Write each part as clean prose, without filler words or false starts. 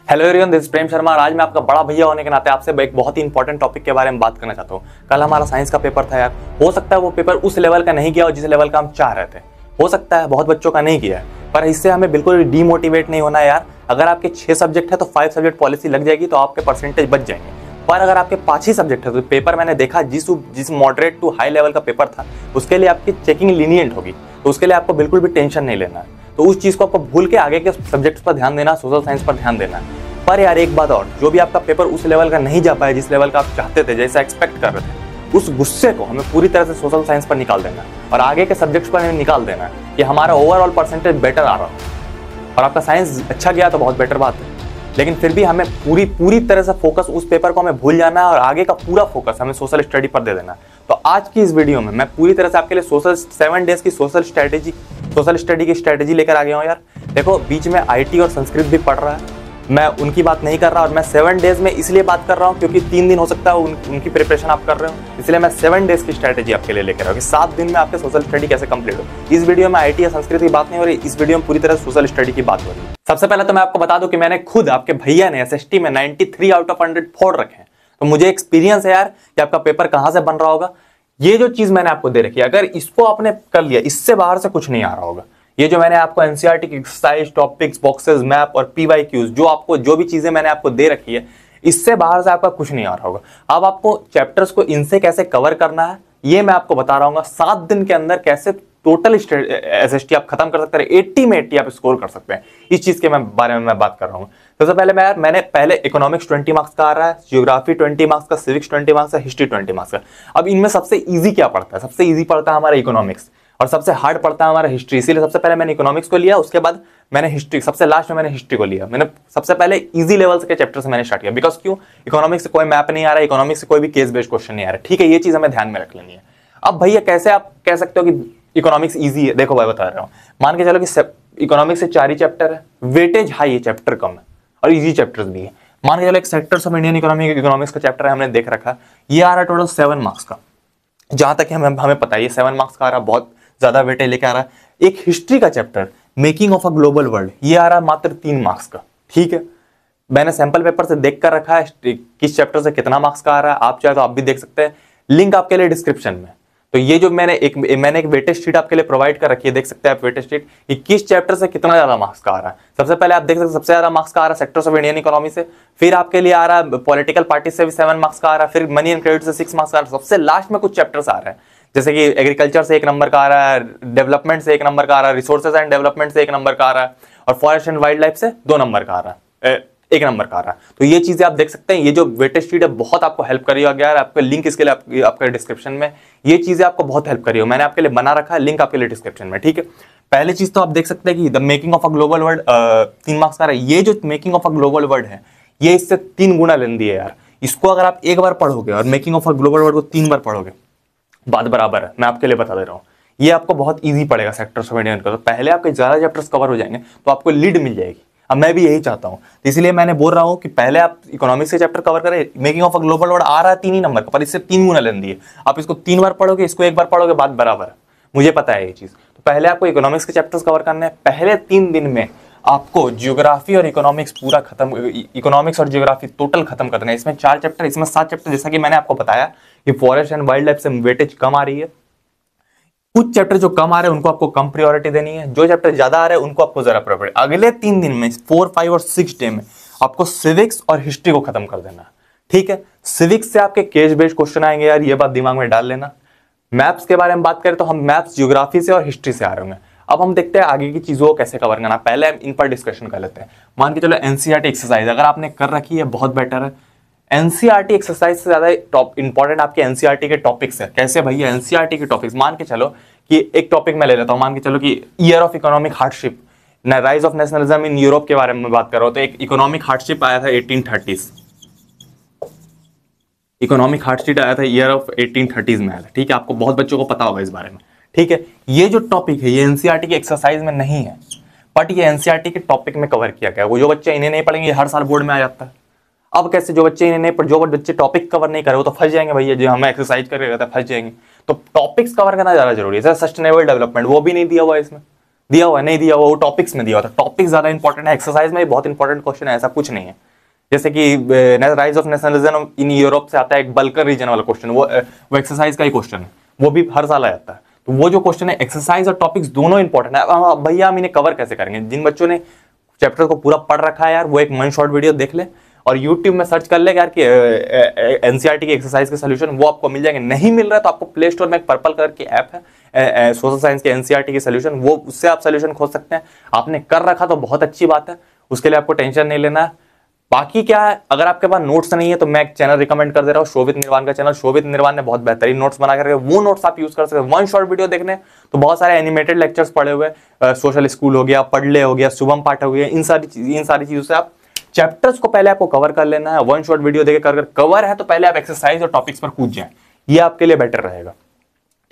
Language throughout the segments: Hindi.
हेलो एवरीवन, दिस प्रेम शर्मा और आज मैं आपका बड़ा भैया होने के नाते आपसे एक बहुत ही इंपॉर्टेंट टॉपिक के बारे में बात करना चाहता हूँ। कल हमारा साइंस का पेपर था यार। हो सकता है वो पेपर उस लेवल का नहीं किया हो जिस लेवल का हम चाह रहे थे। हो सकता है बहुत बच्चों का नहीं किया है, पर इससे हमें बिल्कुल डीमोटिवेट नहीं होना है यार। अगर आपके 6 सब्जेक्ट है तो 5 सब्जेक्ट पॉलिसी लग जाएगी तो आपके परसेंटेज बच जाएंगे। पर अगर आपके 5 ही सब्जेक्ट है तो पेपर मैंने देखा जिस मॉडरेट टू हाई लेवल का पेपर था उसके लिए आपकी चेकिंग लीनियंट होगी, तो उसके लिए आपको बिल्कुल भी टेंशन नहीं लेना है। तो उस चीज़ को आपको भूल के आगे के सब्जेक्ट्स पर ध्यान देना, सोशल साइंस पर ध्यान देना है। पर यार एक बात और, जो भी आपका पेपर उस लेवल का नहीं जा पाया जिस लेवल का आप चाहते थे, जैसा एक्सपेक्ट कर रहे थे, उस गुस्से को हमें पूरी तरह से सोशल साइंस पर निकाल देना है और आगे के सब्जेक्ट्स पर हमें निकाल देना है कि हमारा ओवरऑल परसेंटेज बेटर आ रहा हो। और आपका साइंस अच्छा गया तो बहुत बेटर बात है, लेकिन फिर भी हमें पूरी तरह से फोकस उस पेपर को हमें भूल जाना है और आगे का पूरा फोकस हमें सोशल स्टडी पर दे देना है। तो आज की इस वीडियो में मैं पूरी तरह से आपके लिए 7 डेज की सोशल स्टडी की स्ट्रेटेजी लेकर आ गया हूँ यार। देखो, बीच में IT और संस्कृत भी पढ़ रहा है, मैं उनकी बात नहीं कर रहा। और मैं 7 डेज में इसलिए बात कर रहा हूँ क्योंकि 3 दिन हो सकता है उनकी प्रिपरेशन आप कर रहे हो, इसलिए मैं 7 डेज की स्ट्रेटेजी आपके लिए लेकर आऊँ कि 7 दिन में आपके सोशल स्टडी कैसे कंप्लीट हो। इस वीडियो में IT या संस्कृत की बात नहीं हो रही, इस वीडियो में पूरी तरह सोशल स्टडी की बात हो रही है। सबसे पहले तो मैं आपको बता दूं कि मैंने खुद, आपके भैया ने SST में 93 आउट ऑफ 100 फोड़ रखे हैं, तो मुझे एक्सपीरियंस है यार कि आपका पेपर कहां से बन रहा होगा। ये जो चीज मैंने आपको दे रखी है, अगर इसको आपने कर लिया, इससे बाहर से कुछ नहीं आ रहा होगा। ये जो मैंने आपको NCERT की एक्सरसाइज, टॉपिक्स, बॉक्सेस, मैप और PYQs, जो भी चीजें मैंने आपको दे रखी है, इससे बाहर से आपका कुछ नहीं आ रहा होगा। अब आपको चैप्टर्स को इनसे कैसे कवर करना है ये मैं आपको बता रहा हूँ। 7 दिन के अंदर कैसे टोटल SST आप खत्म कर सकते हैं, 80 में 80 आप स्कोर कर सकते हैं। इस चीज के बारे में मैं बात कर रहा हूँ। सबसे पहले मैंने पहले इकोनॉमिक्स 20 मार्क्स का आ रहा है, ज्योग्राफी 20 मार्क्स का, सिविक्स 20 मार्क्स का, हिस्ट्री 20 मार्क्स का। अब इनमें सबसे इजी क्या पड़ता है? सबसे इजी पड़ता है हमारा इकोनॉमिक्स और सबसे हार्ड पड़ता है हमारा हिस्ट्री। इसीलिए सबसे पहले मैंने इकोनॉमिक्स को लिया, उसके बाद मैंने हिस्ट्री, सबसे लास्ट में मैंने हिस्ट्री को लिया। मैंने सबसे पहले इजी लेवल के चैप्टर से मैंने स्टार्ट किया। बिकॉज क्यों? इकोनॉमिक्स से कोई मैप नहीं आ रहा है, इकोनॉमिक्स से कोई भी केस बेस्ड क्वेश्चन नहीं आ रहा है। ठीक है, ये चीज हमें ध्यान में रख लेनी है। अब भैया कैसे आप कह सकते हो कि इकोनॉमिक्स इजी है? देखो भाई, बता रहा हूँ। मान के चलो कि इकोनॉमिक्स से 4 ही चैप्टर है, वेटेज हाई है, चैप्टर कम है और इजी चैप्टर्स भी है। मान के चलो एक sectors of Indian economy economics का चैप्टर है, हमने देख रखा, ये आ रहा है टोटल 7 मार्क्स का। जहां तक हमें पता है ये 7 मार्क्स का आ रहा है, बहुत ज्यादा वेटेज लेके आ रहा है। एक हिस्ट्री का chapter, making of a global world, ये आ रहा है मात्र 3 मार्क्स का। ठीक है, मैंने सैंपल पेपर से देख कर रखा है किस चैप्टर से कितना मार्क्स का आ रहा है। आप चाहे तो आप भी देख सकते हैं, लिंक आपके लिए डिस्क्रिप्शन में। तो ये जो मैंने एक वेटेज शीट आपके लिए प्रोवाइड कर रखी है, देख सकते हैं आप वेटेज शीट कि किस चैप्टर से कितना ज्यादा मार्क्स का आ रहा है। सबसे पहले आप देख सकते हैं सबसे ज्यादा मार्क्स का आ रहा है सेक्टर्स ऑफ इंडियन इकोनॉमी से, फिर आपके लिए आ रहा है पॉलिटिकल पार्टी से भी 7 मार्क्स का आ रहा है, फिर मनी एंड क्रेडिट से 6 मार्क्स का आ रहा है। सबसे लास्ट में कुछ चैप्टर्स आ रहे हैं, जैसे कि एग्रीकल्चर से 1 नंबर का आ रहा है, डेवलपमेंट से 1 नंबर का आ रहा है, रिसोर्सेज एंड डेवलपमेंट से 1 नंबर का आ रहा है और फॉरेस्ट एंड वाइल्ड लाइफ से 2 नंबर का आ रहा है, 1 नंबर का आ रहा है। तो ये चीजें आप देख सकते हैं। ये जो वेटेज शीट है बहुत आपको हेल्प करेगा यार। आपका लिंक इसके लिए आपके डिस्क्रिप्शन में, ये चीजें आपको बहुत हेल्प करेगी। मैंने आपके लिए बना रखा है, लिंक आपके लिए डिस्क्रिप्शन में। ठीक है, पहली चीज तो आप देख सकते हैं कि the making of a global world 3 marks का आ रहा है। ये जो making of a global world है, ये इससे 3 गुना लेंदी है यार। इसको अगर आप एक बार पढ़ोगे और making of a global world को 3 बार पढ़ोगे, बात बराबर है। मैं आपके लिए बता दे रहा हूँ, ये आपको बहुत इजी पड़ेगा सेक्टर्स ऑफ इंडियन का। तो पहले आपके ज्यादा चैप्टर्स कवर हो जाएंगे तो आपको लीड मिल जाएगी। अब मैं भी यही चाहता हूं, तो इसलिए मैंने बोल रहा हूं कि पहले आप इकोनॉमिक्स के चैप्टर कवर करें। Making of a global world आ रहा है 3 ही नंबर का, पर इससे 3 गुना लेंदी है। आप इसको 3 बार पढ़ोगे, इसको 1 बार पढ़ोगे, बात बराबर है। मुझे पता है ये चीज। तो पहले आपको इकोनॉमिक्स के चैप्टर्स कवर करने हैं। पहले 3 दिन में आपको जियोग्राफी और इकोनॉमिक्स पूरा खत्म, इकोनॉमिक्स और जियोग्राफी टोटल खत्म कर देना है। इसमें 4 चैप्टर, इसमें 7 चैप्टर। जैसा कि मैंने आपको बताया कि फॉरेस्ट एंड वाइल्ड लाइफ से वेटेज कम आ रही है। कुछ चैप्टर जो कम आ रहे हैं उनको आपको कम प्रायोरिटी देनी है, जो चैप्टर ज्यादा आ रहे हैं उनको आपको जरा प्रायोरिटी। अगले 3 दिन में 4, 5 और 6 डे में आपको सिविक्स और हिस्ट्री को खत्म कर देना है। ठीक है, सिविक्स से आपके केस बेस्ड क्वेश्चन आएंगे यार, ये बात दिमाग में डाल लेना। मैप्स के बारे में बात करें तो हम मैप्स जियोग्राफी से और हिस्ट्री से आ रहे होंगे। अब हम देखते हैं आगे की चीजों को कैसे कवर करना। पहले हम इन पर डिस्कशन कर लेते हैं। मान के चलो NCERT एक्सरसाइज अगर आपने कर रखी है बहुत बेटर है। NCERT एक्सरसाइज से ज्यादा टॉप इंपॉर्टेंट आपके NCERT के टॉपिक्स है। कैसे भैया? NCERT के टॉपिक्स मान के चलो कि एक टॉपिक मैं ले लेता हूं। मान के चलो कि year of economic hardship, rise of nationalism in Europe के बारे में बात कर रहा हूं। तो एक इकोनॉमिक हार्डशिप आया था 1830s, इकोनॉमिक हार्डशिप आया था ईयर ऑफ 1830s में आया था। ठीक है, आपको बहुत बच्चों को पता होगा इस बारे में। ठीक है, ये जो टॉपिक है ये NCERT की एक्सरसाइज में नहीं है, बट ये NCERT के टॉपिक में कवर किया गया। वो जो बच्चे इन्हें नहीं पढ़ेंगे, हर साल बोर्ड में आ जाता है। अब कैसे? जो बच्चे इन्हें नहीं, जो बच्चे टॉपिक कवर नहीं करे वो तो फंस जाएंगे भैया। जो हमें एक्सरसाइज करके रहता है फंस जाएंगे। तो टॉपिक्स कवर करना ज्यादा जरूरी है। सस्टेनेबल डेवलपमेंट वो भी नहीं दिया हुआ है इसमें। दिया हुआ है, नहीं दिया हुआ, वो टॉपिक्स में दिया हुआ था। टॉपिक ज्यादा इंपॉर्टेंट है, एक्सरसाइज में भी बहुत इंपॉर्टेंट क्वेश्चन है, ऐसा कुछ नहीं है। जैसे कि rise of nationalism in Europe से आता है एक बल्कन रीजन वाला क्वेश्चन, वो एक्सरसाइज का ही क्वेश्चन है, वो भी हर साल आ जाता है। तो वो जो क्वेश्चन है, एक्सरसाइज और टॉपिक्स दोनों इंपॉर्टेंट है। अब भैया हम इन्हें कवर कैसे करेंगे? जिन बच्चों ने चैप्टर को पूरा पढ़ रखा है यार, वो एक वन शॉट वीडियो देख ले और यूट्यूब में सर्च कर ले यार कि एनसीईआरटी की एक्सरसाइज के सोल्यूशन, वो आपको मिल जाएंगे। नहीं मिल रहा है तो आपको प्ले स्टोर में एक पर्पल कलर की ऐप है सोशल साइंस के एनसीईआरटी के सोल्यूशन, वो उससे आप सोल्यूशन खोज सकते हैं। आपने कर रखा तो बहुत अच्छी बात है, उसके लिए आपको टेंशन नहीं लेना है। बाकी क्या है, अगर आपके पास नोट्स नहीं है तो मैं एक चैनल रिकमेंड कर दे रहा हूँ, शोभित निर्वाण का चैनल। शोभित निर्वाण ने बहुत बेहतरीन नोट्स बना करके, वो नोट्स आप यूज कर सकते हैं। वन शॉट वीडियो देखने तो बहुत सारे एनिमेटेड लेक्चर्स पढ़े हुए, सोशल स्कूल हो गया, पढ़ले हो गया, शुभम पाठ हो गया, इन सारी चीजों से आप चैप्टर्स को पहले आपको कवर कर लेना है। वन शॉट वीडियो देकर अगर कवर है तो पहले आप एक्सरसाइज और टॉपिक्स पर कूद जाएं, ये आपके लिए बेटर रहेगा।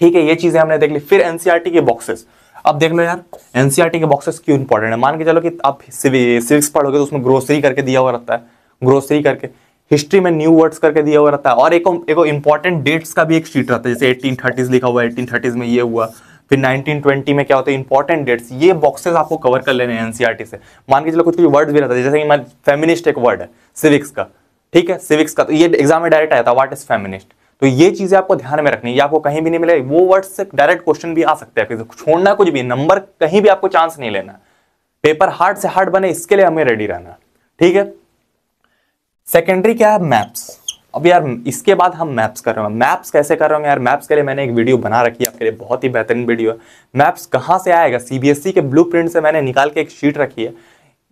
ठीक है, ये चीजें हमने देख ली। फिर एनसीईआरटी के बॉक्सेस, अब देख लो यार एनसीईआरटी के बॉक्सेस क्यों इंपॉर्टेंट है। मान के चलो कि आप सिविक्स पढ़ोगे तो उसमें ग्रोसरी करके दिया हुआ रहता है, ग्रोसरी करके, हिस्ट्री में न्यू वर्ड्स करके दिया हुआ रहता है, और एक इंपॉर्टेंट डेट्स का भी एक शीट रहता है, जैसे 1830s लिखा हुआ है, 1830s में ये हुआ, फिर 1920 में क्या होता है, इंपॉर्टेंट डेट्स। ये बॉक्सेस आपको कवर कर लेने हैं एनसीईआरटी से। मान के चलो कुछ वर्ड्स भी रहता है, जैसे कि फेमिनिस्ट एक वर्ड है सिविक्स का, ठीक है, सिविक्स का, तो ये एग्जाम में डायरेक्ट आया था, व्हाट इज फेमिनिस्ट। तो ये चीजें आपको ध्यान में रखनी है, ये आपको कहीं भी नहीं मिले, वो वर्ड से डायरेक्ट क्वेश्चन भी आ सकते हैं, छोड़ना कुछ भी, नंबर कहीं भी आपको चांस नहीं लेना। पेपर हार्ड से हार्ड बने, इसके लिए हमें रेडी रहना, ठीक है। सेकेंडरी क्या है, मैप्स। अब यार इसके बाद हम मैप्स कर रहे हैं। मैप्स कैसे कर रहे हैं यार, मैप्स के लिए मैंने एक वीडियो बना रखी है आपके लिए, बहुत ही बेहतरीन वीडियो है। मैप्स कहां से आएगा, सीबीएसई के ब्लूप्रिंट से मैंने निकाल के एक शीट रखी है,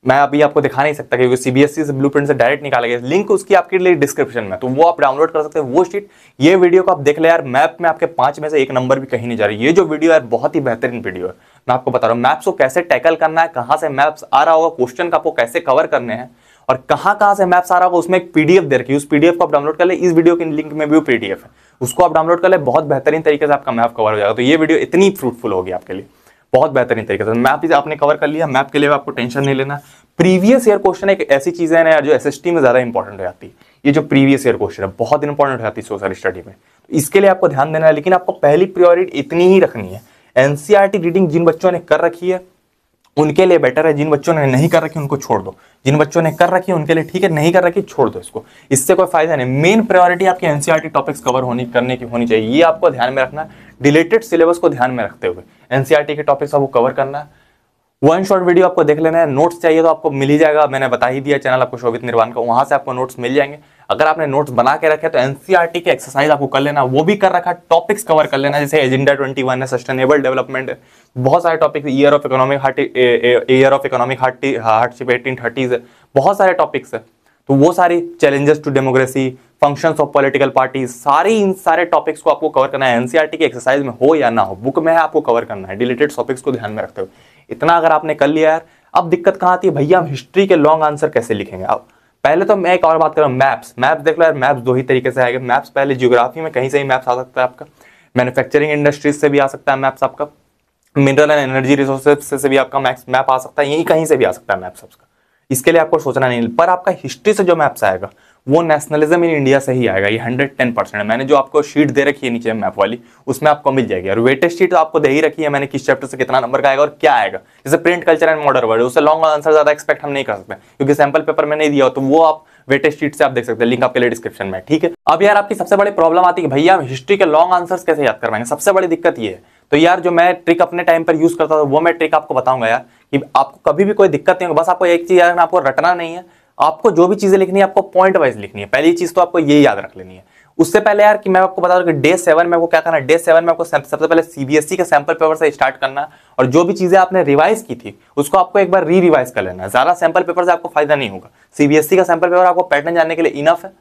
मैं अभी आपको दिखा नहीं सकता क्योंकि सीबीएसई से ब्लूप्रिंट से डायरेक्ट निकाला गया, लिंक उसकी आपके लिए डिस्क्रिप्शन में, तो वो आप डाउनलोड कर सकते हैं वो शीट। ये वीडियो को आप देख ले यार, मैप में आपके 5 में से 1 नंबर भी कहीं नहीं जा रही। ये जो वीडियो है बहुत ही बेहतरीन वीडियो है, मैं आपको बता रहा हूँ मैप्स को कैसे टैकल करना है, कहां से मैप्स आ रहा होगा, क्वेश्चन का आपको कैसे कवर करने हैं, और कहां से मैप्स आ रहा होगा, उसमें एक पीडीएफ दे रखी है, उस पीडीएफ को आप डाउनलोड कर ले। इस वीडियो के लिंक में भी पीडीएफ है, उसको आप डाउनलोड कर ले, बहुत बेहतरीन तरीके से आपका मैप कवर हो जाएगा। तो ये वीडियो इतनी फ्रूटफुल होगी आपके लिए, बहुत बेहतरीन तरीके से। मैप आपने कवर कर लिया, मैप के लिए आपको टेंशन नहीं लेना। प्रीवियस ईयर क्वेश्चन एक ऐसी चीज है ना यार जो एसएसटी में ज्यादा इंपॉर्टेंट हो जाती है। ये जो प्रीवियस ईयर क्वेश्चन है बहुत इंपॉर्टेंट हो जाती है सोशल स्टडी में, तो इसके लिए आपको ध्यान देना है। लेकिन आपको पहली प्रायोरिटी इतनी ही रखनी है, एनसीईआरटी रीडिंग जिन बच्चों ने कर रखी है उनके लिए बेटर है, जिन बच्चों ने नहीं कर रखी उनको छोड़ दो। जिन बच्चों ने कर रखी है उनके लिए ठीक है, नहीं कर रखी छोड़ दो इसको, इससे कोई फायदा नहीं। मेन प्रायोरिटी आपकी एनसीईआरटी टॉपिक्स कवर करने की होनी चाहिए, ये आपको ध्यान में रखना है। डिलेटेड सिलेबस को ध्यान में रखते हुए एनसीईआरटी के टॉपिक्स आपको कवर करना है। वन शॉट वीडियो आपको देख लेना है। नोट्स चाहिए तो आपको मिल ही जाएगा, मैंने बता ही दिया चैनल आपको शोभित निर्वाण का, वहां से आपको नोट्स मिल जाएंगे। अगर आपने नोट्स बना के रखे तो एनसीईआरटी के एक्सरसाइज आपको कर लेना, वो भी कर रखा, टॉपिक्स कवर कर लेना, जैसे एजेंडा 21 है, सस्टेनेबल डेवलपमेंट है, बहुत सारे topic, year of economic hardship 1830s है, बहुत सारे टॉपिक्स है। तो वो सारी challenges to democracy, functions of political party, इन सारे टॉपिक्स को आपको कवर करना है। एनसीईआरटी की एक्सरसाइज में हो या ना हो, बुक में है आपको कवर करना है, डिलीटेड टॉपिक्स को ध्यान में रखते हुए। इतना अगर आपने कर लिया यार, अब दिक्कत कहां आती है भैया, हम हिस्ट्री के लॉन्ग आंसर कैसे लिखेंगे। अब पहले तो मैं एक और बात कर रहा हूँ, मैप्स देख लो यार, मैप्स 2 ही तरीके से आएगा। मैप्स पहले ज्योग्राफी में कहीं से ही मैप्स आ सकता है आपका, मैन्युफैक्चरिंग इंडस्ट्रीज से भी आ सकता है मैप्स आपका, मिनरल एंड एनर्जी रिसोर्सेज से भी आपका मैप आ सकता है, यही कहीं से भी आ सकता है मैप्स आपका, इसके लिए आपको सोचना नहीं। पर आपका हिस्ट्री से जो मैप्स आएगा वो नेशनलिज्म इन इंडिया से ही आएगा, ये 110% है। मैंने जो आपको शीट दे रखी है नीचे मैप वाली, उसमें आपको मिल जाएगी। और वेटेज शीट तो आपको दे ही रखी है मैंने, किस चैप्टर से कितना नंबर का आएगा और क्या आएगा। जैसे print culture and modern world, उससे लॉन्ग आंसर ज्यादा एक्सपेक्ट हम नहीं कर सकते क्योंकि सैंपल पेपर में नहीं दिया हो, तो वो आप वेटेज शीट से आप देख सकते हैं, लिंक आपके लिए डिस्क्रिप्शन में, ठीक है। अब यार आपकी सबसे बड़ी प्रॉब्लम आती है कि भैया हिस्ट्री के लॉन्ग आंसर्स कैसे याद करवाएंगे, सबसे बड़ी दिक्कत ये है। तो यार जो मैं ट्रिक अपने टाइम पर यूज करता था वो मैं ट्रिक आपको बताऊंगा यार, कि आपको कभी भी कोई दिक्कत नहीं होगी। बस आपको एक चीज याद रखना, आपको रटना नहीं है, आपको जो भी चीजें लिखनी है आपको पॉइंट वाइज लिखनी है। पहली चीज तो आपको ये याद रख लेनी है। उससे पहले यार कि मैं आपको बता दूं कि डे 7 में आपको क्या करना है, डे 7 में आपको सबसे पहले सीबीएसई के सैंपल पेपर से स्टार्ट करना है, और जो भी चीजें आपने रिवाइज की थी उसको आपको एक बार रिवाइज कर लेना है। ज्यादा सैंपल पेपर से आपको फायदा नहीं होगा, सीबीएसई का सैंपल पेपर आपको पैटर्न जानने के लिए इनफ है,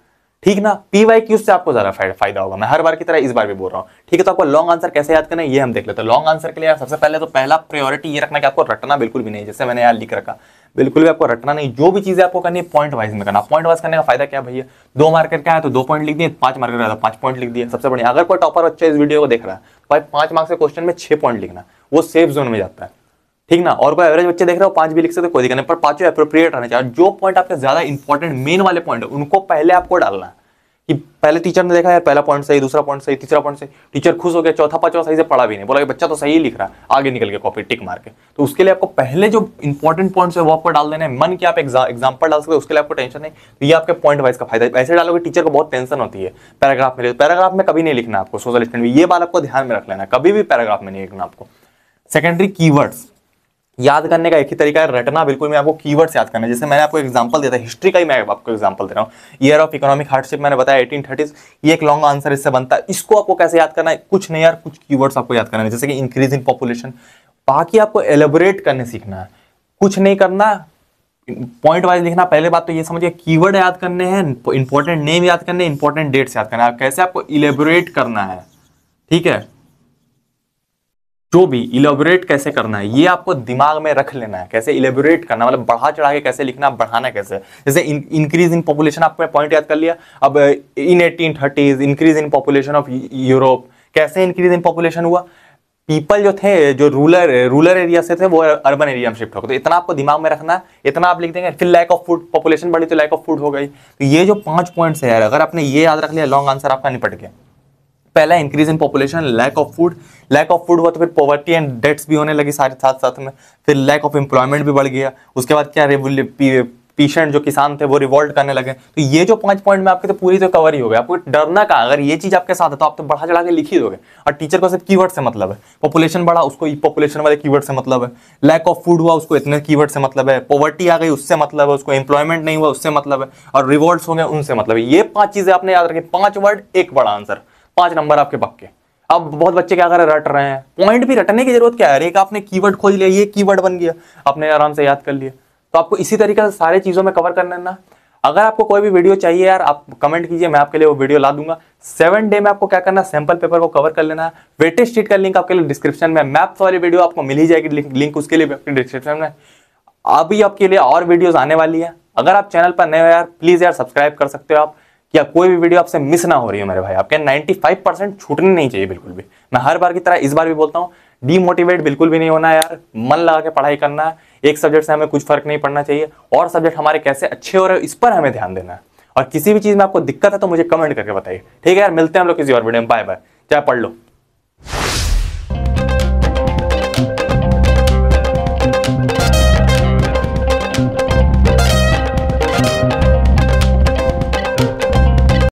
ठीक ना। पीवाईक्यू से आपको ज्यादा फायदा होगा, मैं हर बार की तरह इस बार भी बोल रहा हूँ, ठीक है। तो आपको लॉन्ग आंसर कैसे याद करना है ये हम देख लेते हैं। लॉन्ग आंसर के लिए सबसे पहले तो पहला प्रायोरिटी ये रखना कि आपको रटना बिल्कुल भी नहीं, जैसे मैंने यार लिख रखा, बिल्कुल भी आपको रटना नहीं। जो भी चीजें आपको करनी है पॉइंट वाइज में करना। पॉइंट वाइज करने का फायदा क्या भैया, 2 मार्कर का है तो 2 पॉइंट लिख दिए, 5 मार्कर का है तो 5 पॉइंट लिख दिए, सबसे बढ़िया। अगर कोई टॉपर बच्चा इस वीडियो को देख रहा है, भाई 5 मार्क्स के क्वेश्चन में 6 पॉइंट लिखना, वो सेफ जोन में जाता है, ठीक ना। और कोई एवरेज बच्चे देख रहे हो 5 भी लिख सकते कोई दिक्कत नहीं, पर 5 एप्रोप्रिएट रहना चाहिए। जो पॉइंट आपके ज्यादा इंपॉर्टेंट मेन वाले पॉइंट है उनको पहले आपको डालना है, कि पहले टीचर ने देखा यार पहला पॉइंट सही, दूसरा पॉइंट सही, तीसरा पॉइंट सही, टीचर खुश हो गया, चौथा पांचवा सही से पढ़ा भी नहीं, बोला कि बच्चा तो सही लिख रहा है, आगे निकल के कॉपी टिक मार के। तो उसके लिए आपको पहले जो इंपॉर्टेंट पॉइंट्स है वो आपको डाल देना है। मन की आप एग्जाम्पल डाल सकते हो, उसके लिए आपको टेंशन नहीं। तो ये आपके पॉइंट वाइज का फायदा है। ऐसे डालोगे टीचर को बहुत टेंशन होती है। पैराग्राफ में कभी नहीं लिखना आपको, सोशल स्टडी में ये बात आपको ध्यान में रख लेना, कभी भी पैराग्राफ में नहीं लिखना आपको। सेकेंडरी कीवर्ड्स याद करने का एक ही तरीका है, रटना बिल्कुल नहीं, आपको कीवर्ड्स याद करना है। जैसे मैंने आपको एग्जांपल दिया था हिस्ट्री का ही, मैं आपको एग्जांपल दे रहा हूँ। ईयर ऑफ इकोनॉमिक हार्डशिप मैंने बताया 1830, ये एक लॉन्ग आंसर इससे बनता है। इसको आपको कैसे याद करना है? कुछ नहीं यार, कुछ कीवर्ड्स आपको याद करना है, जैसे कि इंक्रीज इन पॉपुलेशन। बाकी आपको एलेबोरेट करने सीखना है, कुछ नहीं करना, पॉइंट वाइज लिखना। पहले बात तो ये समझिए, कीवर्ड याद करने हैं, इंपॉर्टेंट नेम याद करने, इंपॉर्टेंट डेट्स याद करना है, कैसे आपको इलेबोरेट करना है, ठीक है, जो भी इलेबोरेट कैसे करना है ये आपको दिमाग में रख लेना है। कैसे इलेबोरेट करना, मतलब बढ़ा चढ़ा के कैसे लिखना, बढ़ाना कैसे। जैसे इंक्रीज इन पॉपुलेशन आपको पॉइंट याद कर लिया। अब इन 1830 increase in population of Europe, कैसे इंक्रीज इन पॉपुलेशन हुआ? पीपल जो थे, जो रूरल एरिया से थे, वो अर्बन एरिया में शिफ्ट हो गए। तो इतना आपको दिमाग में रखना है, इतना आप लिख देंगे। फिर लैक ऑफ फूड, पॉपुलेशन बढ़ी तो लैक ऑफ फूड हो गई। तो ये जो 5 पॉइंट्स है यार, अगर आपने ये याद रख लिया, लॉन्ग आंसर आपका निपट गया। पहला increase in population, lack of food हुआ तो फिर पॉवर्टी एंड डेट्स भी होने लगी साथ साथ में। फिर लैक ऑफ एम्प्लॉयमेंट भी बढ़ गया। उसके बाद क्या, पीशेंट जो किसान थे वो रिवोल्ट करने लगे। तो ये जो 5 पॉइंट में आपके तो पूरी तो कवर ही हो गया। आपको डरना का, अगर ये चीज आपके साथ है तो आप तो बढ़ा चढ़ा के लिख ही दोगे। और टीचर को सिर्फ कीवर्ड से मतलब है। पॉपुलेशन बढ़ा, उसको पॉपुलेशन वाले कीवर्ड से मतलब है। लैक ऑफ फूड हुआ, उसको इतने कीवर्ड से मतलब है। पॉवर्टी आ गई, उससे मतलब है। उसको एम्प्लॉयमेंट नहीं हुआ, उससे मतलब है। और रिवोल्ट्स हो गए, उनसे मतलब है। ये 5 चीजें आपने याद रखें। 5 वर्ड, एक बड़ा आंसर, 5 नंबर आपके पक्के। अब बहुत बच्चे क्या कर रहे हैं, रट रहे हैं। पॉइंट भी रटने की जरूरत क्या है? एक आपने कीवर्ड खोज लिया, ये कीवर्ड बन गया, आपने आराम से याद कर लिया। तो आपको इसी तरीके से सारे चीजों में कवर करना है ना। अगर आपको कोई भी वीडियो चाहिए यार, आप कमेंट कीजिए, मैं आपके लिए वो वीडियो ला दूंगा। 7 डे में आपको क्या करना है, सैंपल पेपर को कवर कर लेना है। वेटेज शीट का लिंक आपके लिए डिस्क्रिप्शन में, मैथ्स वाली वीडियो आपको मिल ही जाएगी, लिंक उसके लिए आपके डिस्क्रिप्शन में। अभी आपके लिए और वीडियोस आने वाली है। अगर आप चैनल पर नए हो यार, प्लीज यार सब्सक्राइब कर सकते हो आप, क्या कोई भी वीडियो आपसे मिस ना हो रही हो मेरे भाई। आपके 95% छूटने नहीं चाहिए बिल्कुल भी। मैं हर बार की तरह इस बार भी बोलता हूँ, डीमोटिवेट बिल्कुल भी नहीं होना है यार। मन लगा के पढ़ाई करना है। एक सब्जेक्ट से हमें कुछ फर्क नहीं पड़ना चाहिए, और सब्जेक्ट हमारे कैसे अच्छे हो रहे हैं इस पर हमें ध्यान देना है। और किसी भी चीज में आपको दिक्कत है तो मुझे कमेंट करके बताइए, ठीक है यार। मिलते हैं हम लोग किसी और वीडियो में। बाय बाय, चाहे पढ़ लो।